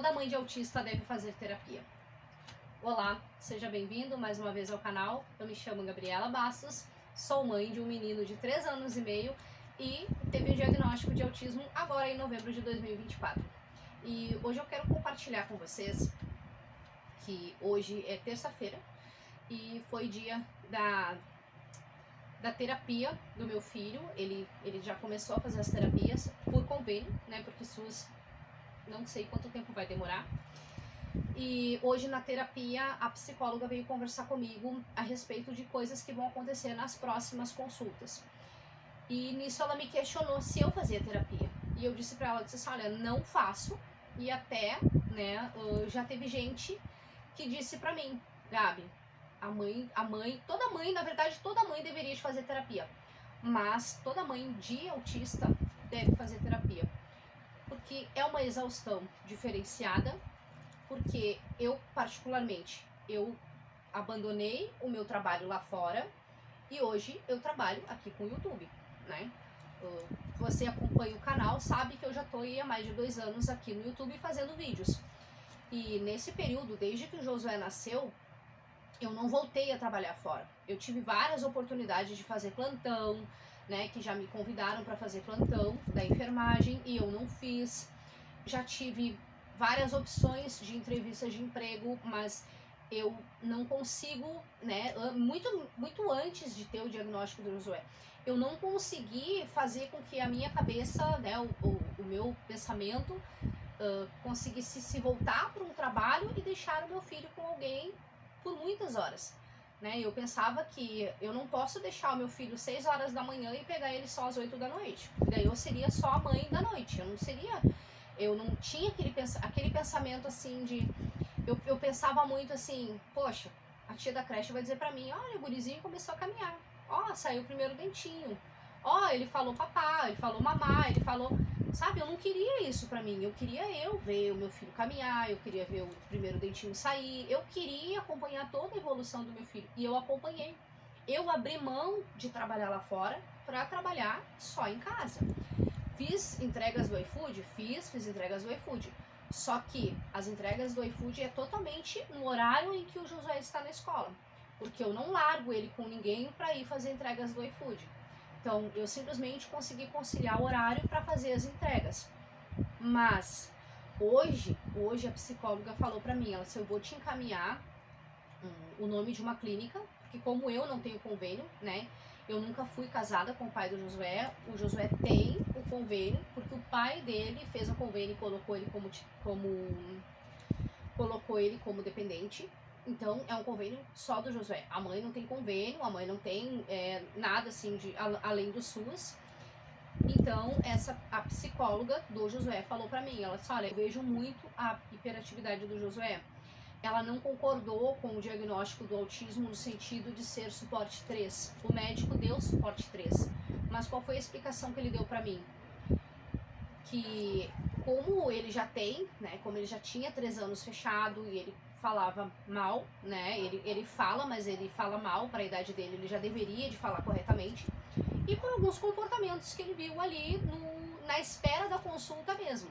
Toda mãe de autista deve fazer terapia. Olá, seja bem-vindo mais uma vez ao canal. Eu me chamo Gabriela Bastos, sou mãe de um menino de 3 anos e meio e teve o diagnóstico de autismo agora em novembro de 2024. E hoje eu quero compartilhar com vocês que hoje é terça-feira e foi dia da terapia do meu filho. Ele já começou a fazer as terapias por convênio, né? Porque SUS não sei quanto tempo vai demorar. E hoje na terapia a psicóloga veio conversar comigo a respeito de coisas que vão acontecer nas próximas consultas. E nisso ela me questionou se eu fazia terapia. E eu disse pra ela, disse assim, olha, não faço. E até, né, já teve gente que disse pra mim, Gabi, toda mãe, na verdade toda mãe deveria de fazer terapia. Mas toda mãe de autista deve fazer terapia. Porque é uma exaustão diferenciada, porque eu, particularmente, eu abandonei o meu trabalho lá fora e hoje eu trabalho aqui com o YouTube, né? Você acompanha o canal, sabe que eu já estou há mais de 2 anos aqui no YouTube fazendo vídeos. E nesse período, desde que o Josué nasceu, eu não voltei a trabalhar fora. Eu tive várias oportunidades de fazer plantão, né, que já me convidaram para fazer plantão da enfermagem e eu não fiz. Já tive várias opções de entrevistas de emprego, mas eu não consigo, né, muito antes de ter o diagnóstico do Josué, eu não consegui fazer com que a minha cabeça, né, o meu pensamento conseguisse se voltar para um trabalho e deixar o meu filho com alguém por muitas horas. Né? Eu pensava que eu não posso deixar o meu filho 6 horas da manhã e pegar ele só às 8 da noite. Daí eu seria só a mãe da noite. Eu não tinha aquele pensamento assim de... Eu pensava muito assim, poxa, a tia da creche vai dizer pra mim, olha, o gurizinho começou a caminhar. Ó, saiu o primeiro dentinho. Ó, ele falou papá, ele falou mamá, ele falou... Sabe, eu não queria isso pra mim, eu queria ver o meu filho caminhar, eu queria ver o primeiro dentinho sair, eu queria acompanhar toda a evolução do meu filho, e eu acompanhei. Eu abri mão de trabalhar lá fora pra trabalhar só em casa. Fiz entregas do iFood? Fiz entregas do iFood. Só que as entregas do iFood é totalmente no horário em que o Josué está na escola, porque eu não largo ele com ninguém pra ir fazer entregas do iFood. Então, eu simplesmente consegui conciliar o horário para fazer as entregas. Mas, hoje a psicóloga falou para mim, ela disse, eu vou te encaminhar o nome de uma clínica, porque como eu não tenho convênio, né, eu nunca fui casada com o pai do Josué, o Josué tem o convênio, porque o pai dele fez o convênio e colocou ele como dependente. Então, é um convênio só do Josué. A mãe não tem convênio, a mãe não tem nada assim além do SUS. Então, a psicóloga do Josué falou pra mim, ela disse, olha, eu vejo muito a hiperatividade do Josué. Ela não concordou com o diagnóstico do autismo no sentido de ser suporte 3. O médico deu suporte 3. Mas qual foi a explicação que ele deu pra mim? Que como ele já tem, né, como ele já tinha 3 anos fechado e ele falava mal, né, ele fala, mas ele fala mal para a idade dele, ele já deveria de falar corretamente, e por alguns comportamentos que ele viu ali na espera da consulta mesmo.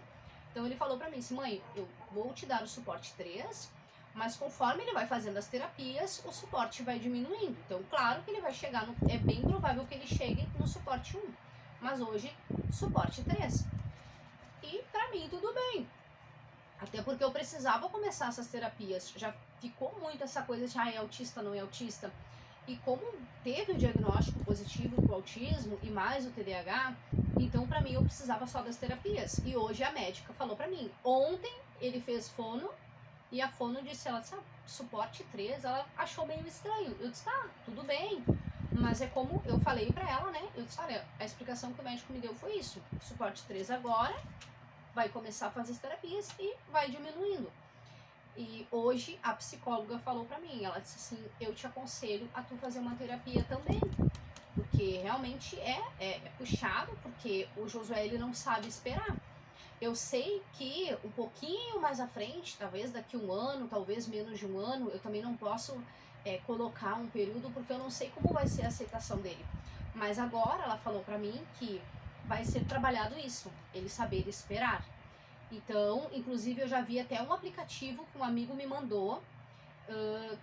Então ele falou para mim assim, mãe, eu vou te dar o suporte 3, mas conforme ele vai fazendo as terapias, o suporte vai diminuindo. Então, claro que ele vai chegar é bem provável que ele chegue no suporte 1, mas hoje, suporte 3. E pra mim tudo bem, até porque eu precisava começar essas terapias, já ficou muito essa coisa de é autista, não é autista, e como teve o diagnóstico positivo pro autismo e mais o TDAH, então pra mim eu precisava só das terapias, e hoje a médica falou pra mim, ontem ele fez fono, e a fono disse, ela disse, suporte 3, ela achou meio estranho, eu disse, tá, tudo bem, mas é como eu falei pra ela, né, eu disse, olha, a explicação que o médico me deu foi isso, suporte 3 agora, vai começar a fazer as terapias e vai diminuindo. E hoje a psicóloga falou pra mim, ela disse assim, eu te aconselho a tu fazer uma terapia também, porque realmente é puxado, porque o Josué ele não sabe esperar. Eu sei que um pouquinho mais à frente, talvez daqui 1 ano, talvez menos de 1 ano, eu também não posso colocar um período, porque eu não sei como vai ser a aceitação dele. Mas agora ela falou pra mim que vai ser trabalhado isso, ele saber esperar. Então, inclusive eu já vi até um aplicativo que um amigo me mandou,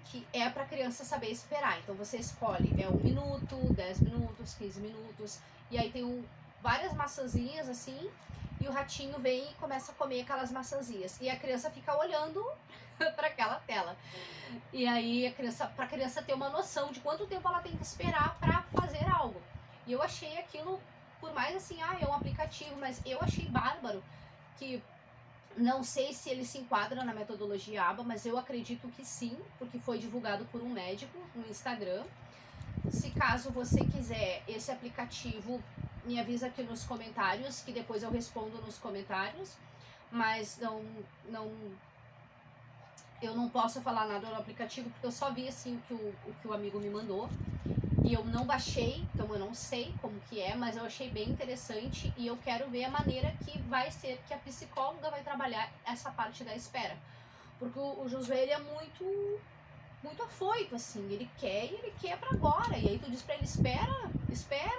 que é para criança saber esperar. Então você escolhe, 1 minuto, 10 minutos, 15 minutos, e aí tem várias maçãzinhas assim, e o ratinho vem e começa a comer aquelas maçãzinhas. E a criança fica olhando para aquela tela. E aí para a criança ter uma noção de quanto tempo ela tem que esperar para fazer algo. E eu achei aquilo, por mais assim, é um aplicativo, mas eu achei bárbaro, que não sei se ele se enquadra na metodologia ABA, mas eu acredito que sim, porque foi divulgado por um médico no Instagram. Se caso você quiser esse aplicativo, me avisa aqui nos comentários, que depois eu respondo nos comentários. Mas eu não posso falar nada no aplicativo, porque eu só vi assim o que o amigo me mandou. E eu não baixei, então eu não sei como que é, mas eu achei bem interessante e eu quero ver a maneira que vai ser, que a psicóloga vai trabalhar essa parte da espera. Porque o Josué, ele é muito afoito, assim, ele quer pra agora. E aí tu diz pra ele, espera,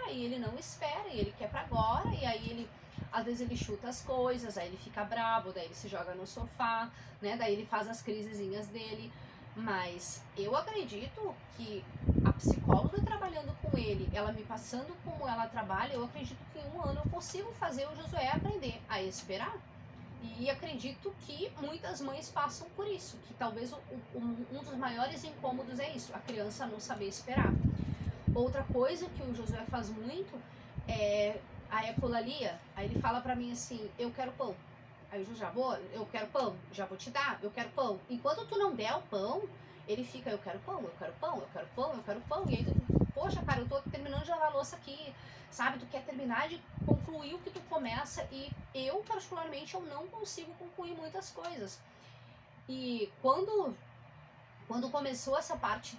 e ele não espera, e ele quer pra agora, e aí ele, às vezes ele chuta as coisas, aí ele fica brabo, daí ele se joga no sofá, né, daí ele faz as crisezinhas dele. Mas eu acredito que a psicóloga trabalhando com ele, ela me passando como ela trabalha, eu acredito que em 1 ano eu consigo fazer o Josué aprender a esperar. E acredito que muitas mães passam por isso, que talvez um dos maiores incômodos é isso, a criança não saber esperar. Outra coisa que o Josué faz muito é a ecolalia. Aí ele fala pra mim assim, eu quero pão. Aí eu já vou, eu quero pão, já vou te dar, eu quero pão. Enquanto tu não der o pão, ele fica, eu quero pão, eu quero pão, eu quero pão, eu quero pão. E aí tu, poxa, cara, eu tô terminando de lavar a louça aqui, sabe? Tu quer terminar de concluir o que tu começa, e eu, particularmente, eu não consigo concluir muitas coisas. E quando começou essa parte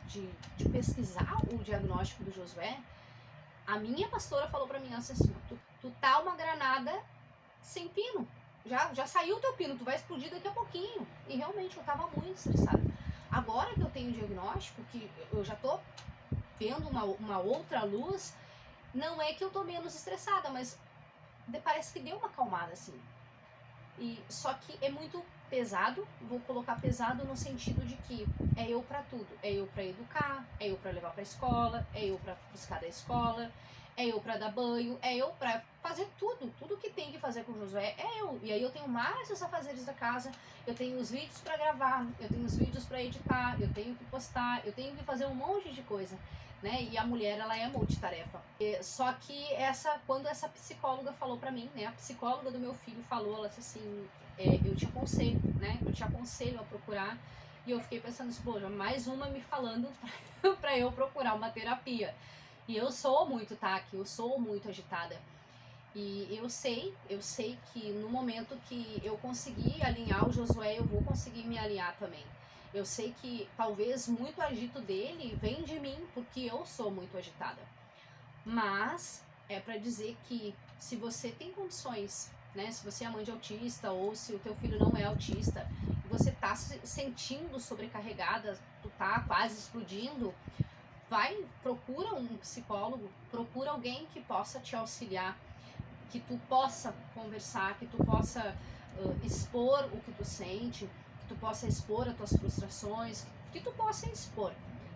de pesquisar o diagnóstico do Josué, a minha pastora falou pra mim assim, tu tá uma granada sem pino. Já saiu o teu pino, tu vai explodir daqui a pouquinho. E realmente eu tava muito estressada. Agora que eu tenho o diagnóstico, que eu já tô vendo uma outra luz, não é que eu tô menos estressada, mas parece que deu uma acalmada, assim. E só que é muito pesado, vou colocar pesado no sentido de que é eu pra tudo. É eu pra educar, é eu pra levar pra escola, é eu pra buscar da escola, é eu pra dar banho, é eu pra fazer tudo que tem que fazer com o Josué, é eu. E aí eu tenho mais os afazeres da casa, eu tenho os vídeos pra gravar, eu tenho os vídeos pra editar, eu tenho que postar, eu tenho que fazer um monte de coisa, né? E a mulher, ela é multitarefa. Só que quando essa psicóloga falou pra mim, né? A psicóloga do meu filho falou, ela disse assim, eu te aconselho, né? Eu te aconselho a procurar. E eu fiquei pensando, poxa, mais uma me falando pra eu procurar uma terapia. E eu sou muito TAC, eu sou muito agitada. E eu sei que no momento que eu conseguir alinhar o Josué, eu vou conseguir me alinhar também. Eu sei que talvez muito agito dele vem de mim, porque eu sou muito agitada. Mas é pra dizer que se você tem condições, né, se você é mãe de autista ou se o teu filho não é autista, e você tá se sentindo sobrecarregada, tu tá quase explodindo, procura um psicólogo, procura alguém que possa te auxiliar, que tu possa conversar, que tu possa expor o que tu sente, que tu possa expor as tuas frustrações, que tu possa expor,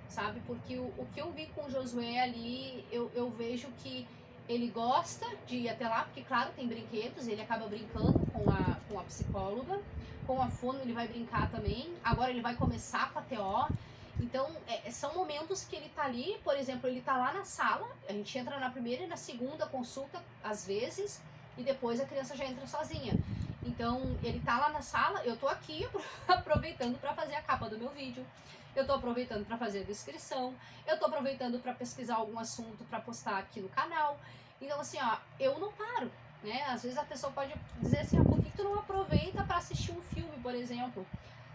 sabe? Porque o que eu vi com o Josué ali, eu vejo que ele gosta de ir até lá, porque claro, tem brinquedos, ele acaba brincando com a psicóloga, com a fono ele vai brincar também, agora ele vai começar com a TO. Então, são momentos que ele tá ali, por exemplo, ele tá lá na sala, a gente entra na primeira e na segunda consulta, às vezes, e depois a criança já entra sozinha. Então, ele tá lá na sala, eu tô aqui aproveitando para fazer a capa do meu vídeo, eu tô aproveitando para fazer a descrição, eu tô aproveitando para pesquisar algum assunto para postar aqui no canal. Então, assim, ó, eu não paro, né? Às vezes a pessoa pode dizer assim, por que tu não aproveita para assistir um filme, por exemplo?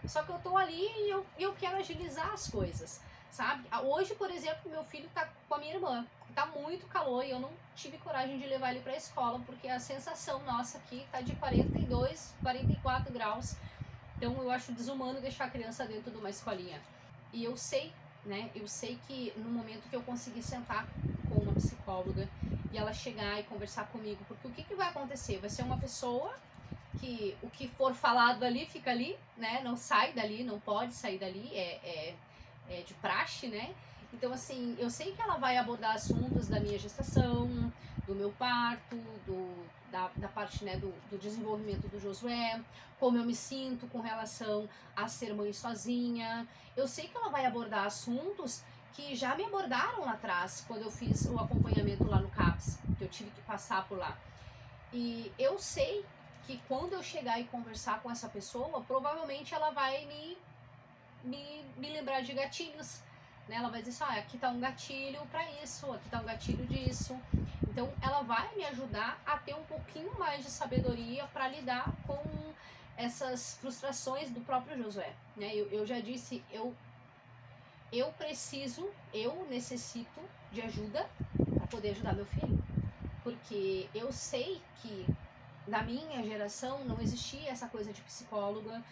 Só que eu tô ali e eu quero agilizar as coisas, sabe? Hoje, por exemplo, meu filho tá com a minha irmã. Tá muito calor e eu não tive coragem de levar ele pra escola, porque a sensação nossa aqui tá de 42, 44 graus. Então eu acho desumano deixar a criança dentro de uma escolinha. E eu sei, né? Eu sei que no momento que eu conseguir sentar com uma psicóloga e ela chegar e conversar comigo, porque o que vai acontecer? Vai ser uma pessoa que o que for falado ali fica ali, né? Não sai dali, não pode sair dali, é de praxe, né? Então, assim, eu sei que ela vai abordar assuntos da minha gestação, do meu parto, da parte, né, do desenvolvimento do Josué, como eu me sinto com relação a ser mãe sozinha. Eu sei que ela vai abordar assuntos que já me abordaram lá atrás, quando eu fiz o acompanhamento lá no CAPS, que eu tive que passar por lá. E eu sei que quando eu chegar e conversar com essa pessoa, provavelmente ela vai me lembrar de gatilhos, né? Ela vai dizer assim, aqui tá um gatilho para isso, aqui tá um gatilho disso. Então ela vai me ajudar a ter um pouquinho mais de sabedoria para lidar com essas frustrações do próprio Josué, né? Eu já disse, eu necessito de ajuda para poder ajudar meu filho, porque eu sei que na minha geração não existia essa coisa de psicóloga.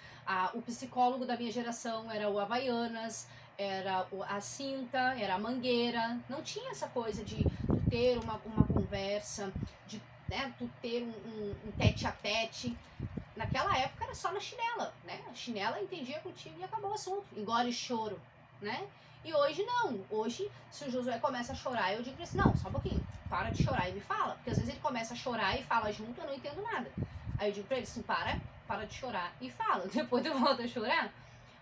O psicólogo da minha geração era o Havaianas, era a cinta, era a mangueira. Não tinha essa coisa de ter uma conversa, de, né, tu ter um tete a tete. Naquela época era só na chinela, né? A chinela entendia contigo e acabou o assunto. Engole choro, né? E hoje não. Hoje, se o Josué começa a chorar, eu digo assim, não, só um pouquinho, para de chorar e me fala. Porque às vezes ele começa a chorar e fala junto, eu não entendo nada. Aí eu digo pra ele assim, para de chorar e fala. Depois eu volto a chorar.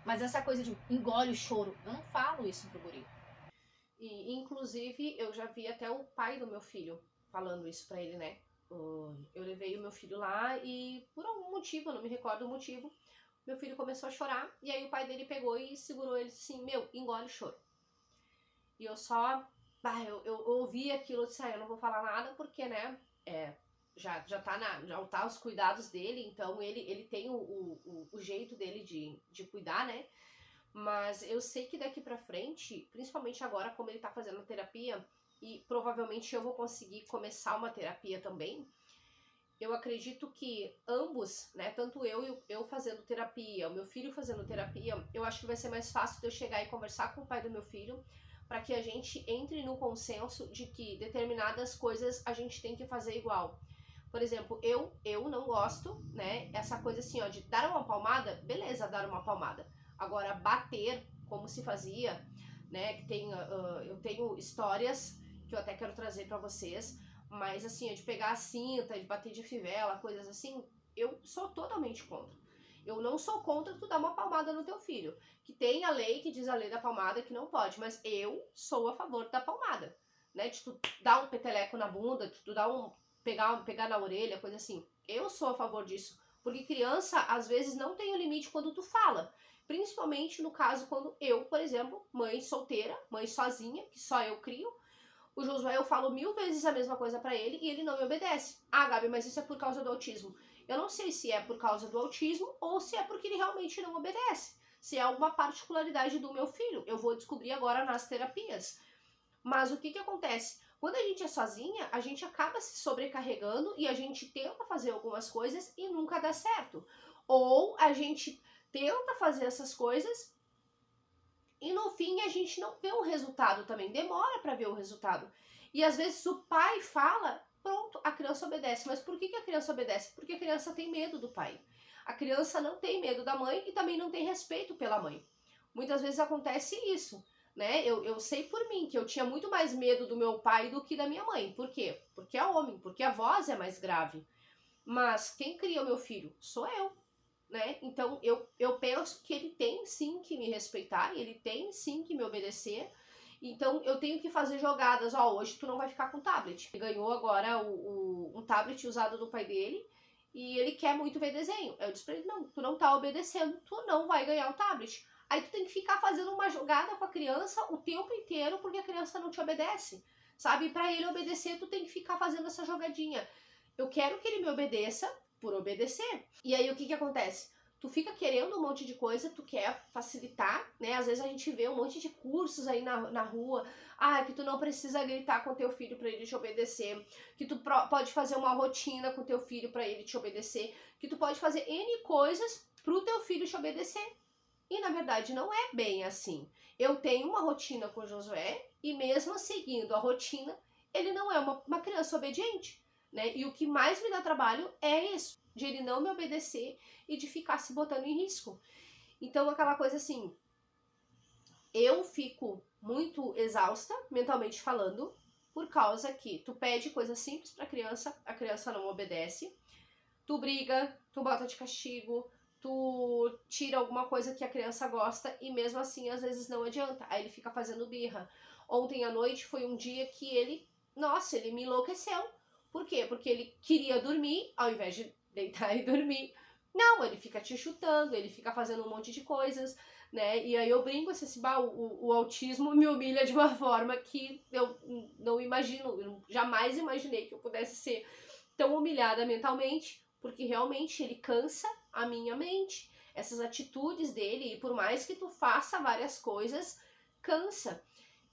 Mas essa coisa de engole o choro, eu não falo isso pro guri. E, inclusive, eu já vi até o pai do meu filho falando isso pra ele, né? Eu levei o meu filho lá e, por algum motivo, eu não me recordo o motivo, meu filho começou a chorar, e aí o pai dele pegou e segurou ele assim, engole o choro. E eu só, eu ouvi aquilo, eu disse, eu não vou falar nada porque, né, já tá os cuidados dele, então ele tem o jeito dele de cuidar, né, mas eu sei que daqui pra frente, principalmente agora como ele tá fazendo terapia, e provavelmente eu vou conseguir começar uma terapia também, eu acredito que ambos, né, tanto eu fazendo terapia, o meu filho fazendo terapia, eu acho que vai ser mais fácil de eu chegar e conversar com o pai do meu filho, para que a gente entre no consenso de que determinadas coisas a gente tem que fazer igual. Por exemplo, eu não gosto, né, essa coisa assim, ó, de dar uma palmada, beleza, dar uma palmada. Agora, bater, como se fazia, né, que tem, eu tenho histórias que eu até quero trazer para vocês, mas assim, de pegar a cinta, de bater de fivela, coisas assim, eu sou totalmente contra. Eu não sou contra tu dar uma palmada no teu filho. Que tem a lei que diz a lei da palmada que não pode, mas eu sou a favor da palmada, né? De tu dar um peteleco na bunda, de tu dar pegar na orelha, coisa assim. Eu sou a favor disso, porque criança às vezes não tem o limite quando tu fala. Principalmente no caso quando eu, por exemplo, mãe solteira, mãe sozinha, que só eu crio, o Josué, eu falo 1000 vezes a mesma coisa pra ele e ele não me obedece. Ah, Gabi, mas isso é por causa do autismo. Eu não sei se é por causa do autismo ou se é porque ele realmente não obedece. Se é alguma particularidade do meu filho. Eu vou descobrir agora nas terapias. Mas o que acontece? Quando a gente é sozinha, a gente acaba se sobrecarregando e a gente tenta fazer algumas coisas e nunca dá certo. Ou a gente tenta fazer essas coisas e no fim a gente não vê o resultado também, demora para ver o resultado. E às vezes o pai fala, pronto, a criança obedece. Mas por que a criança obedece? Porque a criança tem medo do pai. A criança não tem medo da mãe e também não tem respeito pela mãe. Muitas vezes acontece isso, né? Eu sei por mim que eu tinha muito mais medo do meu pai do que da minha mãe. Por quê? Porque é homem, porque a voz é mais grave. Mas quem cria o meu filho? Sou eu. Né? Então eu penso que ele tem sim que me respeitar, ele tem sim que me obedecer. Então eu tenho que fazer jogadas. Hoje tu não vai ficar com tablet. Ele ganhou agora um tablet usado do pai dele e ele quer muito ver desenho. Eu disse pra ele, não, tu não tá obedecendo, tu não vai ganhar o tablet. Aí tu tem que ficar fazendo uma jogada com a criança o tempo inteiro porque a criança não te obedece, sabe? E pra ele obedecer tu tem que ficar fazendo essa jogadinha. Eu quero que ele me obedeça por obedecer. E aí o que acontece? Tu fica querendo um monte de coisa, tu quer facilitar, né? Às vezes a gente vê um monte de cursos aí na rua, que tu não precisa gritar com teu filho para ele te obedecer, que tu pode fazer uma rotina com teu filho para ele te obedecer, que tu pode fazer N coisas pro teu filho te obedecer. E na verdade não é bem assim. Eu tenho uma rotina com o Josué e mesmo seguindo a rotina, ele não é uma criança obediente. né? E o que mais me dá trabalho é isso, de ele não me obedecer e de ficar se botando em risco. Então, aquela coisa assim, eu fico muito exausta, mentalmente falando, por causa que tu pede coisa simples pra criança, a criança não obedece, tu briga, tu bota de castigo, tu tira alguma coisa que a criança gosta e mesmo assim às vezes não adianta, aí ele fica fazendo birra. Ontem à noite foi um dia que ele, nossa, ele me enlouqueceu. Por quê? Porque ele queria dormir, ao invés de deitar e dormir. Não, ele fica te chutando, ele fica fazendo um monte de coisas, né? E aí eu brinco assim, o autismo me humilha de uma forma que eu não imagino, eu jamais imaginei que eu pudesse ser tão humilhada mentalmente, porque realmente ele cansa a minha mente. Essas atitudes dele, e por mais que tu faça várias coisas, cansa.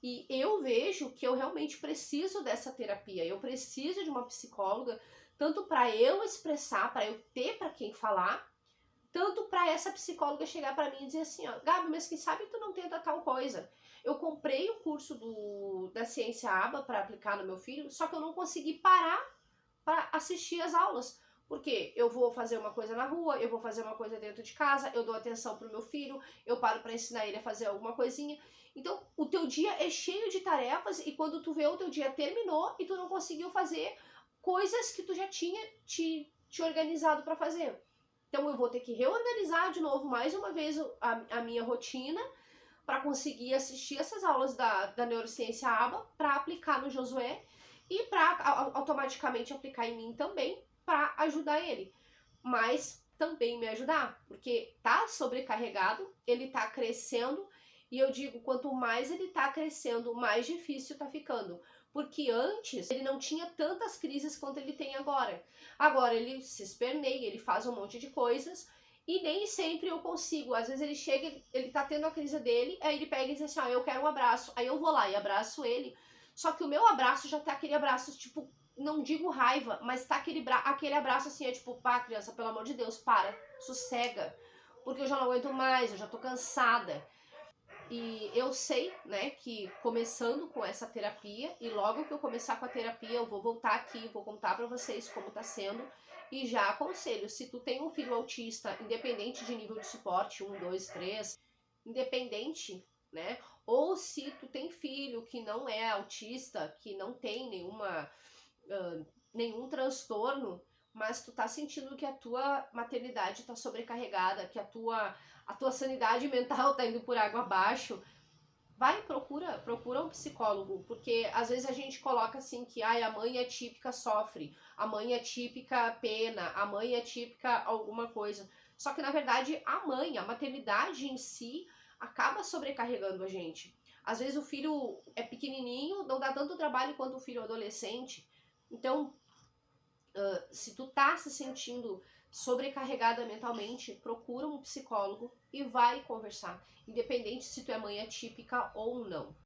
E eu vejo que eu realmente preciso dessa terapia, eu preciso de uma psicóloga, tanto para eu expressar, para eu ter para quem falar, tanto para essa psicóloga chegar para mim e dizer assim, ó, Gabi, mas quem sabe tu não tenta tal coisa. Eu comprei o curso da Ciência ABA para aplicar no meu filho, só que eu não consegui parar para assistir as aulas. Porque eu vou fazer uma coisa na rua, eu vou fazer uma coisa dentro de casa, eu dou atenção pro meu filho, eu paro para ensinar ele a fazer alguma coisinha. Então, o teu dia é cheio de tarefas e quando tu vê o teu dia terminou e tu não conseguiu fazer coisas que tu já tinha te organizado para fazer. Então, eu vou ter que reorganizar de novo mais uma vez a minha rotina para conseguir assistir essas aulas da Neurociência ABA, para aplicar no Josué e para automaticamente aplicar em mim também, para ajudar ele. Mas também me ajudar, porque tá sobrecarregado, ele tá crescendo, e eu digo, quanto mais ele tá crescendo, mais difícil tá ficando. Porque antes ele não tinha tantas crises quanto ele tem agora. Agora ele se esperneia, ele faz um monte de coisas, e nem sempre eu consigo. Às vezes ele chega, ele tá tendo a crise dele, aí ele pega e diz assim, ó, eu quero um abraço. Aí eu vou lá e abraço ele. Só que o meu abraço já tá aquele abraço, tipo, não digo raiva, mas tá aquele abraço assim, é tipo, pá, criança, pelo amor de Deus, para, sossega. Porque eu já não aguento mais, eu já tô cansada. E eu sei, né, que começando com essa terapia, e logo que eu começar com a terapia, eu vou voltar aqui, vou contar pra vocês como tá sendo, e já aconselho, se tu tem um filho autista, independente de nível de suporte, 1, 2, 3, independente, né, ou se tu tem filho que não é autista, que não tem nenhum transtorno, mas tu tá sentindo que a tua maternidade tá sobrecarregada, que a tua sanidade mental tá indo por água abaixo, vai, procura um psicólogo, porque às vezes a gente coloca assim que a mãe atípica sofre, a mãe atípica pena, a mãe atípica alguma coisa. Só que na verdade a maternidade em si acaba sobrecarregando a gente. Às vezes o filho é pequenininho, não dá tanto trabalho quanto o filho adolescente. Então, se tu tá se sentindo sobrecarregada mentalmente, procura um psicólogo e vai conversar, independente se tu é mãe atípica ou não.